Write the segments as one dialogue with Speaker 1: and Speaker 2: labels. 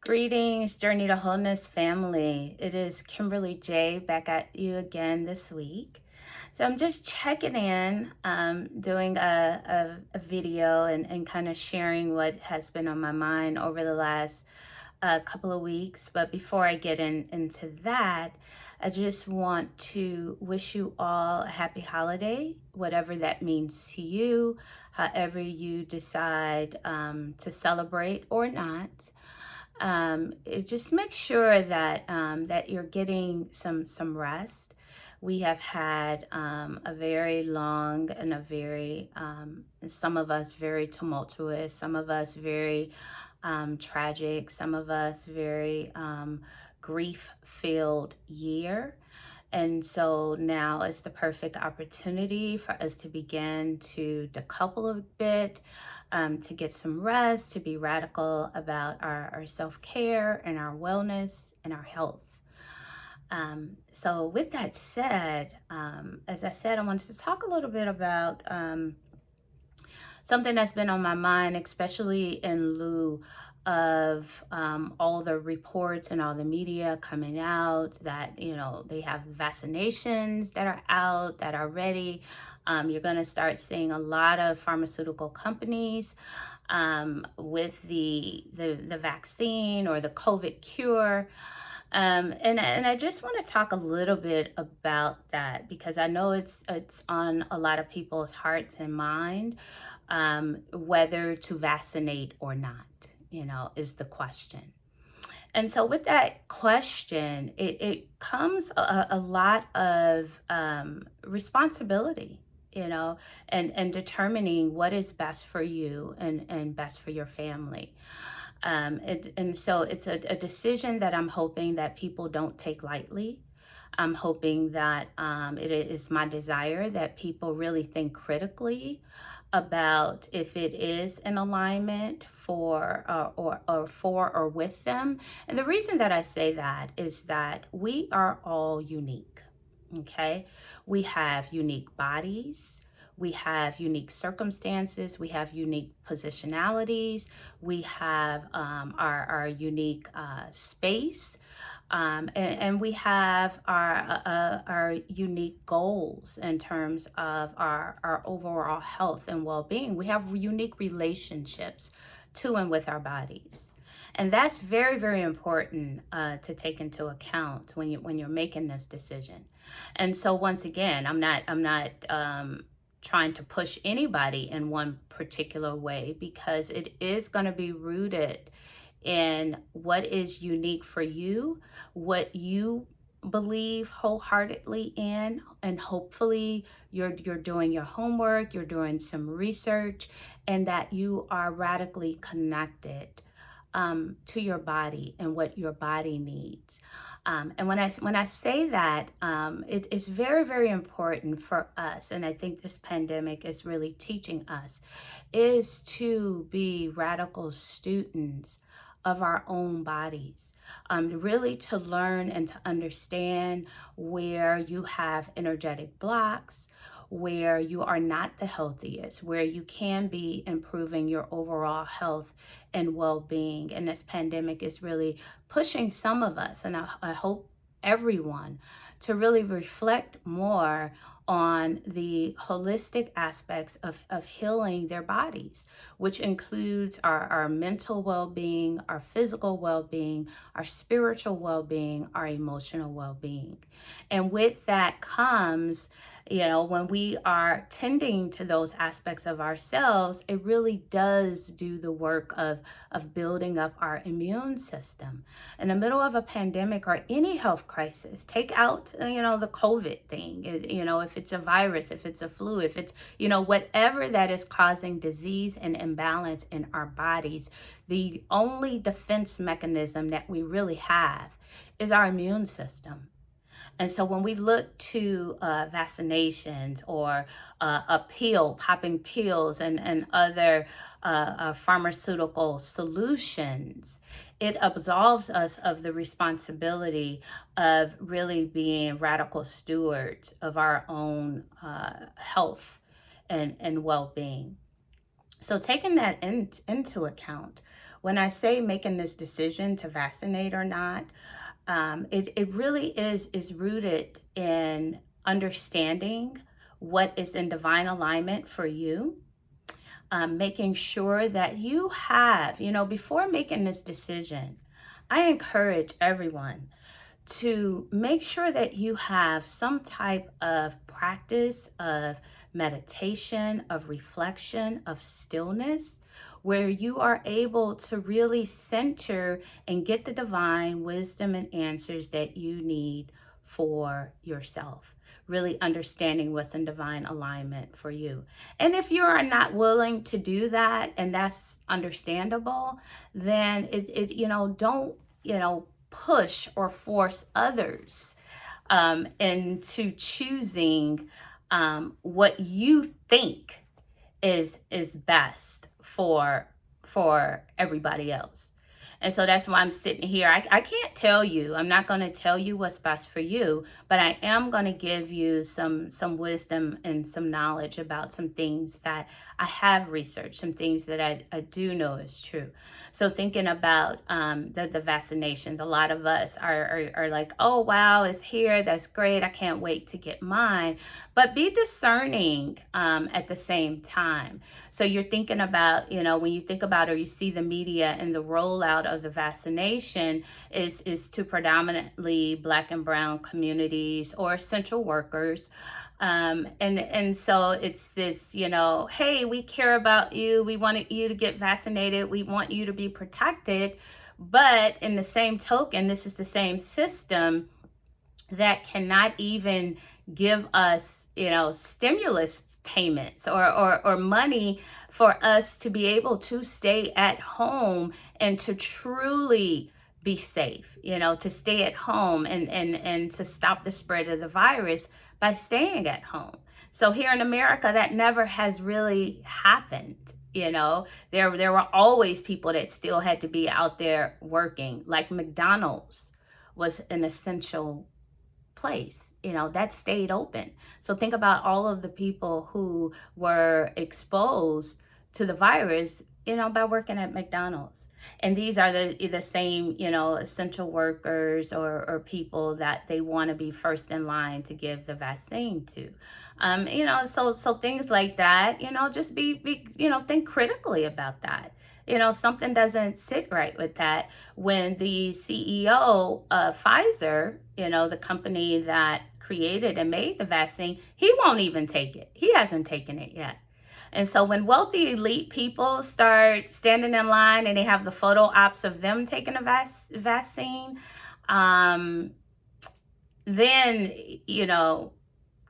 Speaker 1: Greetings, Journey to Wholeness family. It is Kimberly J back at you again this week. So I'm just checking in, doing a video and kind of sharing what has been on my mind over the last couple of weeks. But before I get into that, I just want to wish you all a happy holiday, whatever that means to you, however you decide to celebrate or not. Just make sure that you're getting some rest. We have had a very long and a very some of us very tumultuous, some of us very tragic, some of us very grief-filled year. And so now is the perfect opportunity for us to begin to decouple a bit, to get some rest, to be radical about our self-care and our wellness and our health. So with that said, as I said, I wanted to talk a little bit about something that's been on my mind, especially in lieu of all the reports and all the media coming out that, they have vaccinations that are out, that are ready. You're going to start seeing a lot of pharmaceutical companies with the vaccine or the COVID cure. And I just want to talk a little bit about that because I know it's on a lot of people's hearts and mind, whether to vaccinate or not, is the question. And so with that question, it comes a lot of responsibility, and determining what is best for you and best for your family. And so it's a decision that I'm hoping that people don't take lightly. I'm hoping that it is my desire that people really think critically about if it is in alignment for or for or with them. And the reason that I say that is that we are all unique. Okay, we have unique bodies. We have unique circumstances. We have unique positionalities. We have our unique space. And we have our unique goals in terms of our overall health and well-being. We have unique relationships to and with our bodies. And that's very, very important to take into account when you're making this decision. And so once again, I'm not trying to push anybody in one particular way because it is going to be rooted in what is unique for you, what you believe wholeheartedly in, and hopefully you're doing your homework, you're doing some research, and that you are radically connected to your body and what your body needs. And when I say that, it is very, very important for us, and I think this pandemic is really teaching us, is to be radical students of our own bodies, really to learn and to understand where you have energetic blocks, where you are not the healthiest, where you can be improving your overall health and well-being. And this pandemic is really pushing some of us, and I hope everyone, to really reflect more on the holistic aspects of healing their bodies, which includes our mental well-being, our physical well-being, our spiritual well-being, our emotional well-being. And with that comes, when we are tending to those aspects of ourselves, it really does do the work of building up our immune system. In the middle of a pandemic or any health crisis, take out, the COVID thing, if it's a virus, if it's a flu, if it's, whatever that is causing disease and imbalance in our bodies, the only defense mechanism that we really have is our immune system. And so when we look to vaccinations or popping pills and other pharmaceutical solutions, it absolves us of the responsibility of really being radical stewards of our own health and well-being. So taking that into account, when I say making this decision to vaccinate or not, it really is rooted in understanding what is in divine alignment for you, making sure that you have, before making this decision, I encourage everyone to make sure that you have some type of practice of meditation, of reflection, of stillness, where you are able to really center and get the divine wisdom and answers that you need for yourself. Really understanding what's in divine alignment for you. And if you are not willing to do that, and that's understandable, then don't, push or force others into choosing what you think is best for everybody else. And so that's why I'm sitting here. I can't tell you, I'm not going to tell you what's best for you, but I am going to give you some wisdom and some knowledge about some things that I have researched, some things that I do know is true. So thinking about the vaccinations, a lot of us are like, oh, wow, it's here. That's great. I can't wait to get mine. But be discerning at the same time. So you're thinking about, when you think about or you see the media and the rollout of the vaccination is to predominantly Black and brown communities or essential workers. And so it's this, hey, we care about you. We want you to get vaccinated. We want you to be protected. But in the same token, this is the same system that cannot even give us, stimulus payments or money for us to be able to stay at home and to truly be safe, to stay at home and to stop the spread of the virus by staying at home. So here in America, that never has really happened. There were always people that still had to be out there working, like McDonald's was an essential place, that stayed open. So think about all of the people who were exposed to the virus, by working at McDonald's. And these are the same, essential workers or people that they want to be first in line to give the vaccine to. So things like that, just be think critically about that. Something doesn't sit right with that when the CEO of Pfizer, the company that created and made the vaccine, he won't even take it. He hasn't taken it yet. And so when wealthy elite people start standing in line and they have the photo ops of them taking a vaccine, then,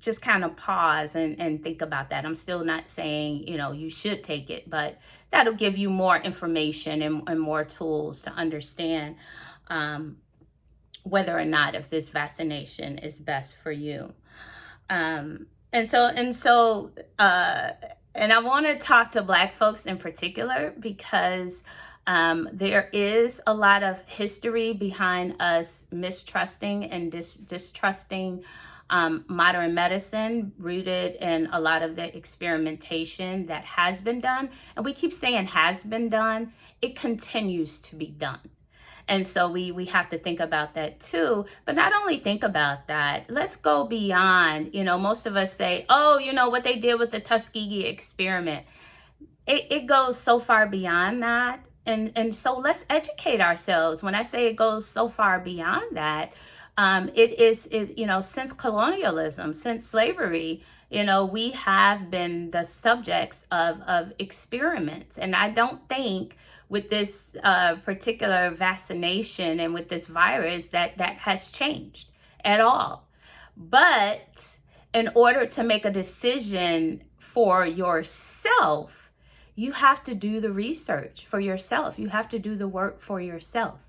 Speaker 1: just kind of pause and think about that. I'm still not saying, you should take it, but that'll give you more information and more tools to understand whether or not if this vaccination is best for you. And I want to talk to Black folks in particular because there is a lot of history behind us mistrusting and distrusting modern medicine, rooted in a lot of the experimentation that has been done. And we keep saying has been done. It continues to be done. And so we have to think about that too. But not only think about that, let's go beyond. Most of us say, oh, what they did with the Tuskegee experiment. It goes so far beyond that. And so let's educate ourselves. When I say it goes so far beyond that, it is since colonialism, since slavery, we have been the subjects of experiments. And I don't think with this particular vaccination and with this virus that has changed at all. But in order to make a decision for yourself, you have to do the research for yourself. You have to do the work for yourself.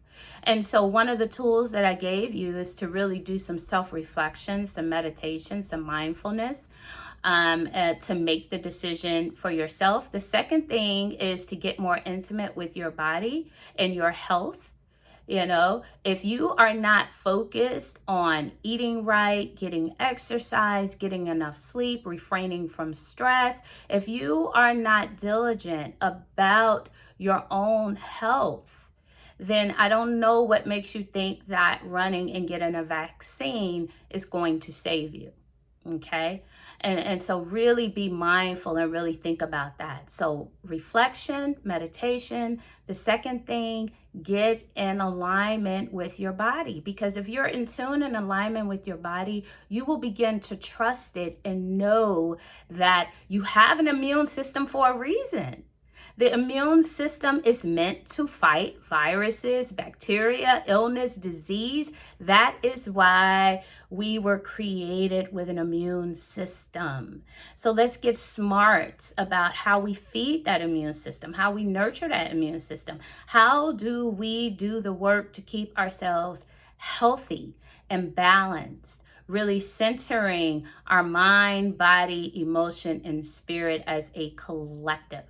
Speaker 1: And so one of the tools that I gave you is to really do some self-reflection, some meditation, some mindfulness, to make the decision for yourself. The second thing is to get more intimate with your body and your health. You know, if you are not focused on eating right, getting exercise, getting enough sleep, refraining from stress, if you are not diligent about your own health, then I don't know what makes you think that running and getting a vaccine is going to save you. Okay. And so really be mindful and really think about that. So reflection, meditation. The second thing, get in alignment with your body, because if you're in tune and alignment with your body, you will begin to trust it and know that you have an immune system for a reason. The immune system is meant to fight viruses, bacteria, illness, disease. That is why we were created with an immune system. So let's get smart about how we feed that immune system, how we nurture that immune system. How do we do the work to keep ourselves healthy and balanced? Really centering our mind, body, emotion, and spirit as a collective.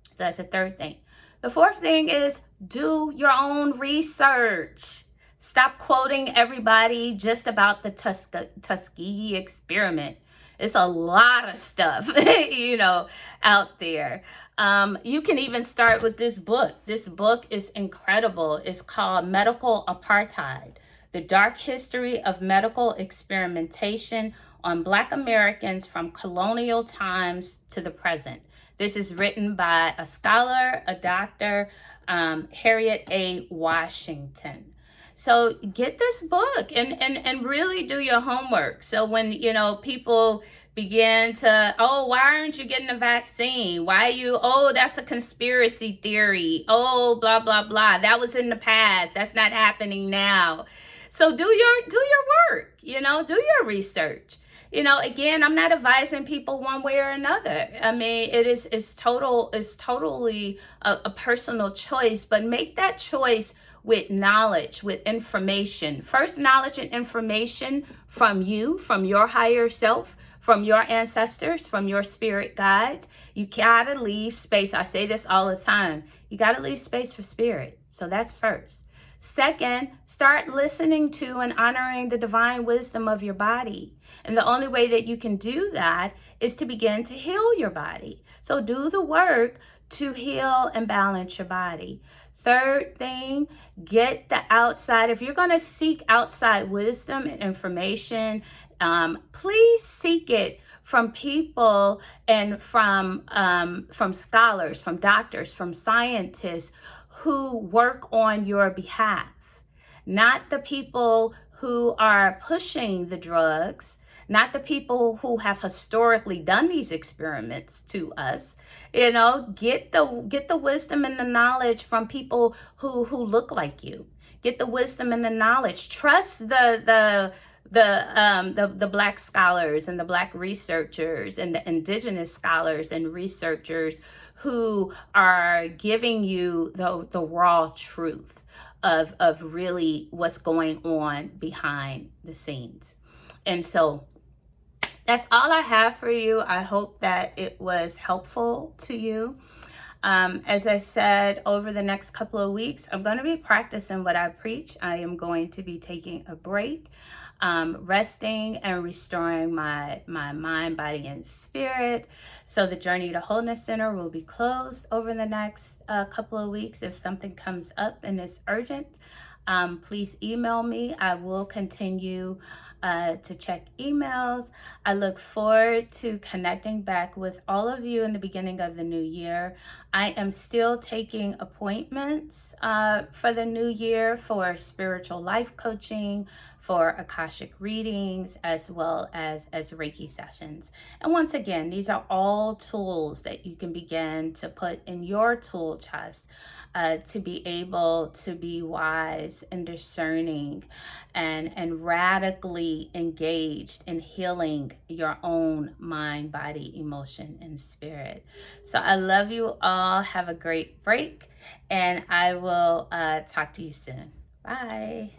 Speaker 1: So that's the third thing. The fourth thing is do your own research. Stop quoting everybody just about the Tuskegee experiment. It's a lot of stuff, out there. You can even start with this book. This book is incredible. It's called Medical Apartheid: The Dark History of Medical Experimentation on Black Americans from Colonial Times to the Present. This is written by a scholar, a doctor, Harriet A. Washington. So get this book and really do your homework. So when, people begin to, oh, why aren't you getting a vaccine? That's a conspiracy theory. Oh, blah, blah, blah. That was in the past. That's not happening now. So do your work, do your research. Again, I'm not advising people one way or another. I mean, it's totally a personal choice, but make that choice with knowledge, with information. First, knowledge and information from you, from your higher self, from your ancestors, from your spirit guides. You gotta leave space. I say this all the time. You gotta leave space for spirit. So that's first. Second, start listening to and honoring the divine wisdom of your body. And the only way that you can do that is to begin to heal your body. So do the work to heal and balance your body. Third thing, get the outside. If you're going to seek outside wisdom and information, please seek it from people and from scholars, from doctors, from scientists who work on your behalf, not the people who are pushing the drugs, not the people who have historically done these experiments to us. Get the wisdom and the knowledge from people who look like you. Get the wisdom and the knowledge. Trust the Black scholars and the Black researchers and the Indigenous scholars and researchers who are giving you the raw truth of really what's going on behind the scenes. And so that's all I have for you. I hope that it was helpful to you. As I said, over the next couple of weeks, I'm going to be practicing what I preach. I am going to be taking a break, resting and restoring my mind, body, and spirit. So the Journey to Wholeness Center will be closed over the next couple of weeks. If something comes up and is urgent, please email me. I will continue to check emails. I look forward to connecting back with all of you in the beginning of the new year. I am still taking appointments for the new year for spiritual life coaching, for Akashic readings, as well as Reiki sessions. And once again, these are all tools that you can begin to put in your tool chest to be able to be wise and discerning and radically engaged in healing your own mind, body, emotion, and spirit. So I love you all. Have a great break, and I will talk to you soon. Bye.